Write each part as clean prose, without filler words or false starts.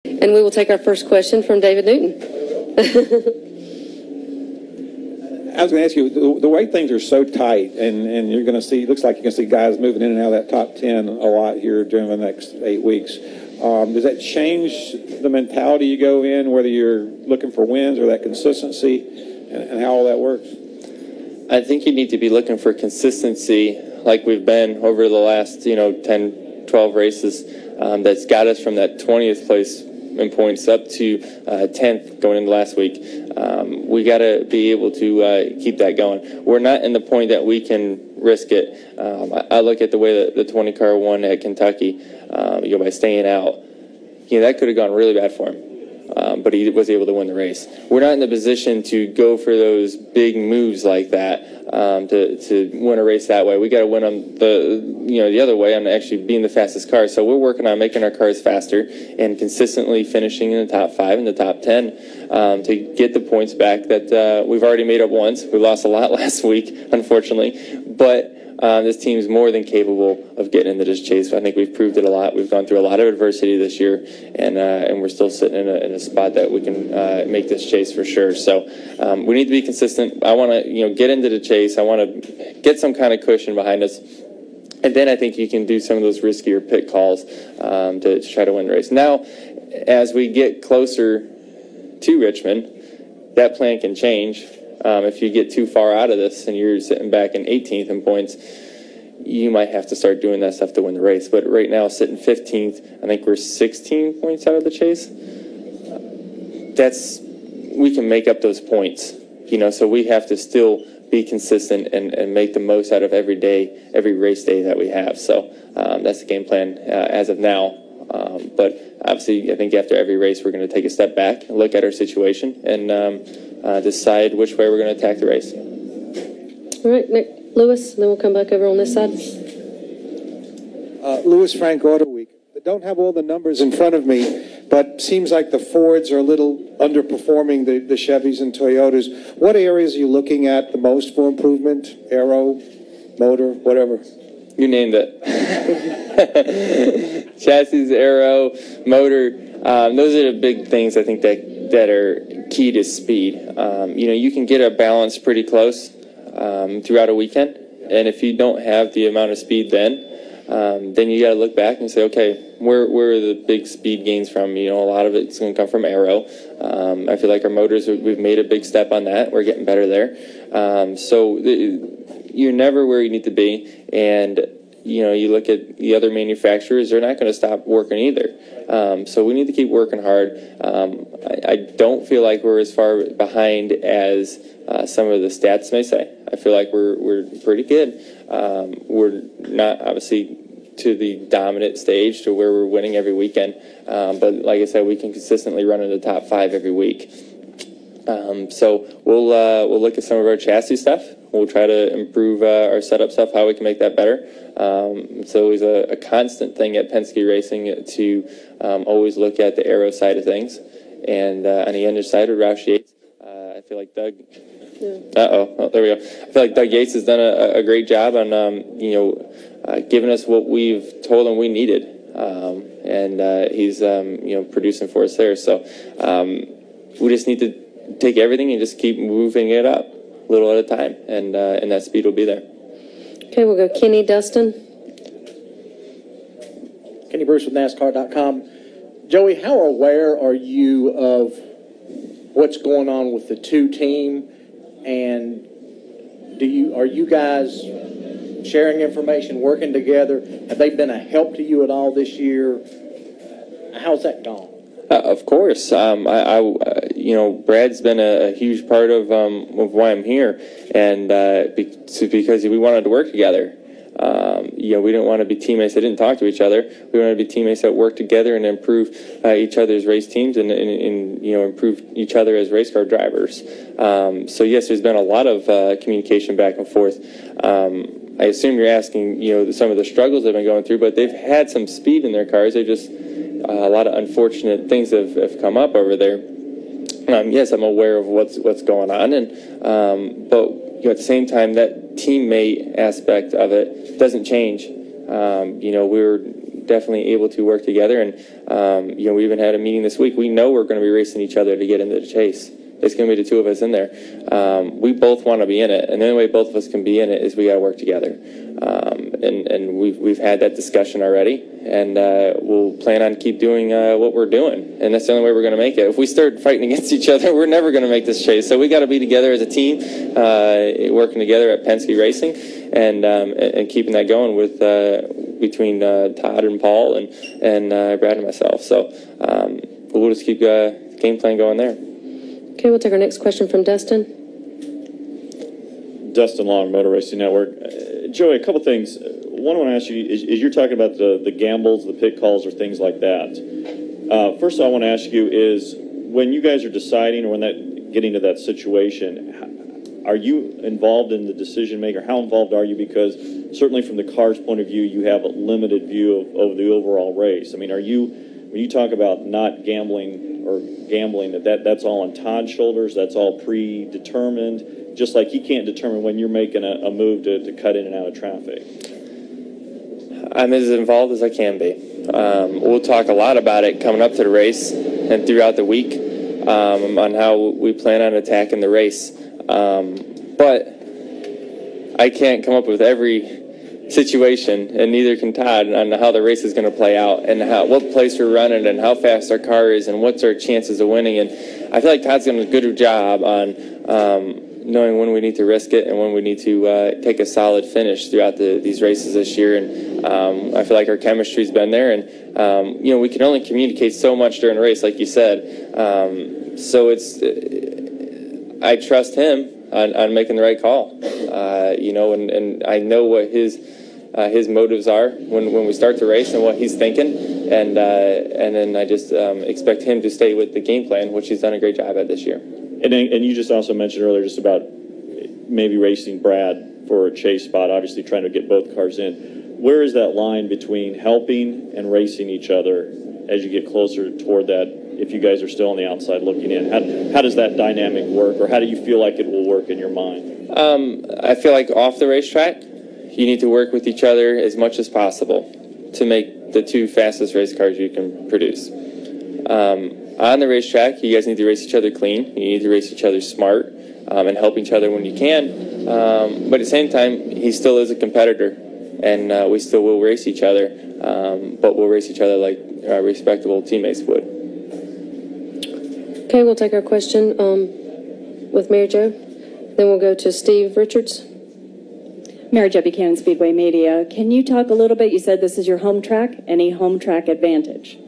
And we will take our first question from David Newton. I was going to ask you, the way things are so tight, and you're going to see, it looks like you're going to see guys moving in and out of that top 10 a lot here during the next 8 weeks. Does that change the mentality you go in, whether you're looking for wins or that consistency, and how all that works? I think you need to be looking for consistency like we've been over the last, 10, 12 races. That's got us from that 20th place in points up to 10th going into last week. We got to be able to keep that going. We're not in the point that we can risk it. I look at the way that the 20 car won at Kentucky, by staying out. That could have gone really bad for him, but he was able to win the race. We're not in the position to go for those big moves like that to win a race that way. We got to win them the other way on actually being the fastest car. So we're working on making our cars faster and consistently finishing in the top 5 and the top 10 to get the points back that we've already made up once. We lost a lot last week, unfortunately, but this team is more than capable of getting into this chase. I think we've proved it a lot. We've gone through a lot of adversity this year, and we're still sitting in a spot that we can make this chase for sure. So we need to be consistent. I want to get into the chase. I want to get some kind of cushion behind us, and then I think you can do some of those riskier pit calls to try to win the race. Now, as we get closer to Richmond, that plan can change. If you get too far out of this and you're sitting back in 18th in points, you might have to start doing that stuff to win the race. But right now, sitting 15th, I think we're 16 points out of the chase. We can make up those points, so we have to still be consistent and make the most out of every day, every race day that we have. So that's the game plan as of now. But obviously, I think after every race, we're going to take a step back and look at our situation and decide which way we're going to attack the race. All right, Nick Lewis, and then we'll come back over on this side. Lewis Frank Auto Week. I don't have all the numbers in front of me, but seems like the Fords are a little underperforming the Chevys and Toyotas. What areas are you looking at the most for improvement? Aero, motor, whatever? You named it. Chassis, aero, motor. Those are the big things I think that are key to speed. You can get a balance pretty close throughout a weekend, and if you don't have the amount of speed then you got to look back and say, okay, where are the big speed gains from? A lot of it's going to come from aero. I feel like our motors, we've made a big step on that. We're getting better there. You're never where you need to be, and you look at the other manufacturers, they're not going to stop working either. So we need to keep working hard. I don't feel like we're as far behind as some of the stats may say. I feel like we're pretty good. We're not obviously to the dominant stage to where we're winning every weekend, but like I said, we can consistently run in the top 5 every week. So we'll look at some of our chassis stuff. We'll try to improve our setup stuff, how we can make that better. It's always a constant thing at Penske Racing to always look at the aero side of things. And on the engine side with Roush Yates, I feel like Doug. Oh, there we go. I feel like Doug Yates has done a great job on giving us what we've told him we needed, and he's producing for us there. So we just need to take everything and just keep moving it up, a little at a time, and that speed will be there. Okay, we'll go Kenny Dustin. Kenny Bruce with NASCAR.com. Joey, how aware are you of what's going on with the 2 team, and are you guys sharing information, working together? Have they been a help to you at all this year? How's that gone? Of course. Brad's been a huge part of why I'm here, and because we wanted to work together. We didn't want to be teammates that didn't talk to each other. We wanted to be teammates that work together and improve each other's race teams and improve each other as race car drivers. So yes, there's been a lot of communication back and forth. I assume you're asking, some of the struggles they've been going through, but they've had some speed in their cars. They just a lot of unfortunate things have come up over there. Yes, I'm aware of what's going on, and but at the same time, that teammate aspect of it doesn't change. We're definitely able to work together. And, we even had a meeting this week. We know we're going to be racing each other to get into the chase. It's going to be the two of us in there. We both want to be in it, and the only way both of us can be in it is we got to work together. And we've had that discussion already, and we'll plan on keep doing what we're doing, and that's the only way we're going to make it. If we start fighting against each other, we're never going to make this chase. So we got to be together as a team, working together at Penske Racing, and keeping that going with between Todd and Paul and Brad and myself. So we'll just keep the game plan going there. Okay, we'll take our next question from Dustin. Dustin Long, Motor Racing Network. Joey, a couple things. One I want to ask you is you're talking about the gambles, the pit calls, or things like that. First, I want to ask you is when you guys are deciding, or when getting to that situation, are you involved in the decision maker? How involved are you? Because certainly from the car's point of view, you have a limited view of the overall race. I mean, when you talk about not gambling or gambling, that's all on Todd's shoulders, that's all predetermined, just like he can't determine when you're making a move to cut in and out of traffic? I'm as involved as I can be. We'll talk a lot about it coming up to the race and throughout the week on how we plan on attacking the race. But I can't come up with every situation, and neither can Todd, on how the race is going to play out and what place we're running and how fast our car is and what's our chances of winning. And I feel like Todd's done a good job on knowing when we need to risk it and when we need to take a solid finish throughout these races this year. And I feel like our chemistry's been there, and we can only communicate so much during a race, like you said. So I trust him on making the right call, and I know what his motives are when we start the race and what he's thinking, and then I just expect him to stay with the game plan, which he's done a great job at this year. And you just also mentioned earlier just about maybe racing Brad for a chase spot, obviously trying to get both cars in. Where is that line between helping and racing each other as you get closer toward that, if you guys are still on the outside looking in? How does that dynamic work, or how do you feel like it will work in your mind? I feel like off the racetrack, you need to work with each other as much as possible to make the two fastest race cars you can produce. On the racetrack, you guys need to race each other clean. You need to race each other smart and help each other when you can. But at the same time, he still is a competitor, and we still will race each other, but we'll race each other like respectable teammates would. Okay, we'll take our question with Mary Jo. Then we'll go to Steve Richards. Mary Jo Buchanan, Speedway Media. Can you talk a little bit? You said this is your home track. Any home track advantage?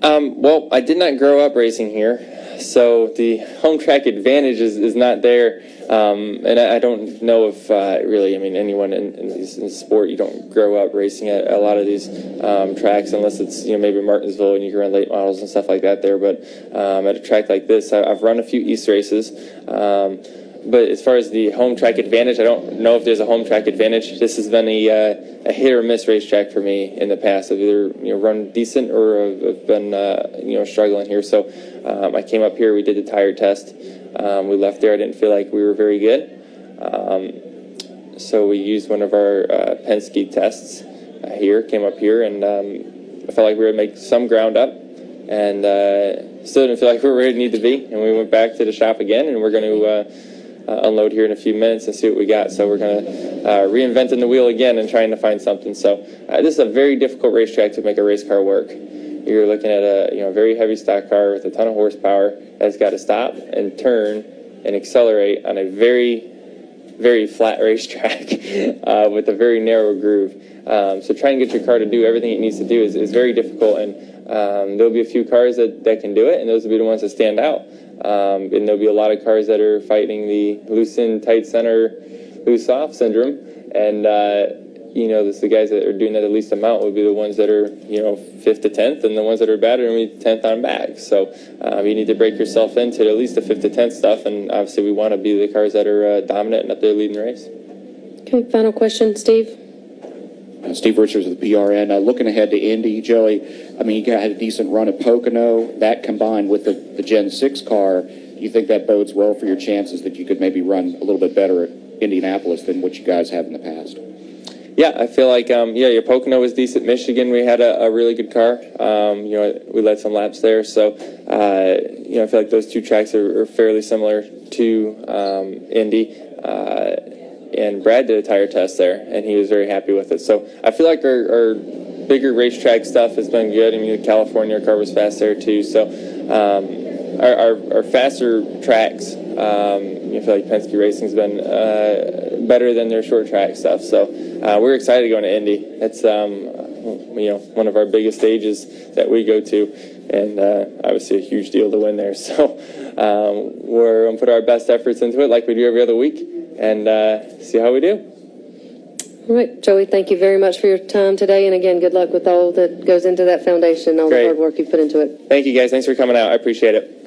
Well, I did not grow up racing here, so the home track advantage is not there. And I don't know if really, anyone in sport, you don't grow up racing at a lot of these tracks unless it's maybe Martinsville and you can run late models and stuff like that there. But at a track like this, I've run a few East races. But as far as the home track advantage, I don't know if there's a home track advantage. This has been a hit or miss racetrack for me in the past. I've either run decent or I've been struggling here. So I came up here. We did the tire test. We left there. I didn't feel like we were very good. So we used one of our Penske tests here. Came up here and I felt like we were going to make some ground up, and still didn't feel like we were where we need to be. And we went back to the shop again, and we're going to unload here in a few minutes and see what we got. So we're going to reinventing the wheel again and trying to find something. So this is a very difficult racetrack to make a race car work. You're looking at a very heavy stock car with a ton of horsepower that's got to stop and turn and accelerate on a very, very flat racetrack with a very narrow groove. So trying to get your car to do everything it needs to do is very difficult, and there'll be a few cars that can do it, and those will be the ones that stand out. And there'll be a lot of cars that are fighting the loose in, tight center, loose off syndrome. And, the guys that are doing that the least amount would be the ones that are, 5th to 10th, and the ones that are bad are going to be 10th on back. So you need to break yourself into at least the 5th to 10th stuff. And obviously we want to be the cars that are dominant and up there leading the race. Okay, final question, Steve. Steve Richards with the PRN. Looking ahead to Indy, Joey, you had a decent run at Pocono. That combined with the Gen 6 car, do you think that bodes well for your chances that you could maybe run a little bit better at Indianapolis than what you guys have in the past? Yeah, I feel like, your Pocono was decent. Michigan, we had a really good car. We led some laps there. So, I feel like those two tracks are fairly similar to Indy. And Brad did a tire test there, and he was very happy with it. So I feel like our bigger racetrack stuff has been good. I mean, California, our car was fast there too. So our faster tracks, I feel like Penske Racing's been better than their short track stuff. So we're excited going to Indy. It's one of our biggest stages that we go to, and obviously a huge deal to win there. So we're going to put our best efforts into it like we do every other week, and see how we do. All right, Joey, thank you very much for your time today. And again, good luck with all that goes into that foundation, all Great. the hard work you put into it. Thank you, guys. Thanks for coming out. I appreciate it.